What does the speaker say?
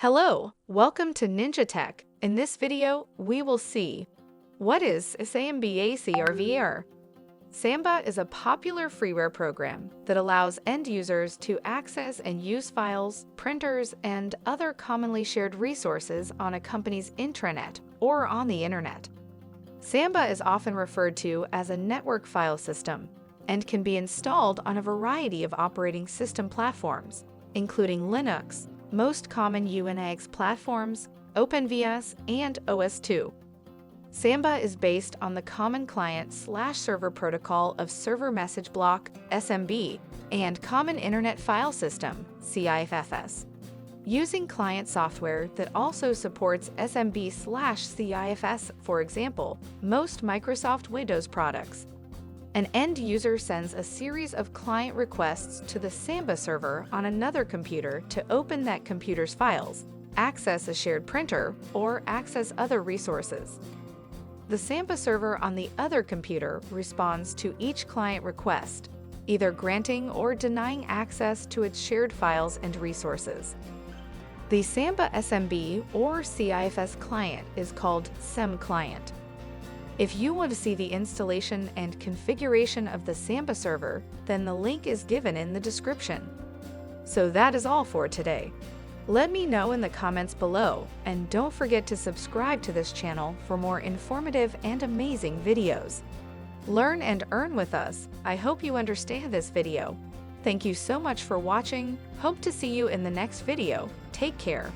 Hello, welcome to Ninja Tech. In this video, we will see what is Samba or VMware. Samba is a popular freeware program that allows end users to access and use files, printers, and other commonly shared resources on a company's intranet or on the internet. Samba is often referred to as a network file system and can be installed on a variety of operating system platforms, including Linux, most common UNIX platforms, OpenVMS, and OS/2. Samba is based on the Common Client/Server Protocol of Server Message Block (SMB) and Common Internet File System (CIFS). Using client software that also supports SMB/CIFS, for example, most Microsoft Windows products. An end user sends a series of client requests to the Samba server on another computer to open that computer's files, access a shared printer, or access other resources. The Samba server on the other computer responds to each client request, either granting or denying access to its shared files and resources. The Samba SMB or CIFS client is called SEM client. If you want to see the installation and configuration of the Samba server, then the link is given in the description. So that is all for today. Let me know in the comments below, and don't forget to subscribe to this channel for more informative and amazing videos. Learn and earn with us. I hope you understand this video. Thank you so much for watching. Hope to see you in the next video. Take care.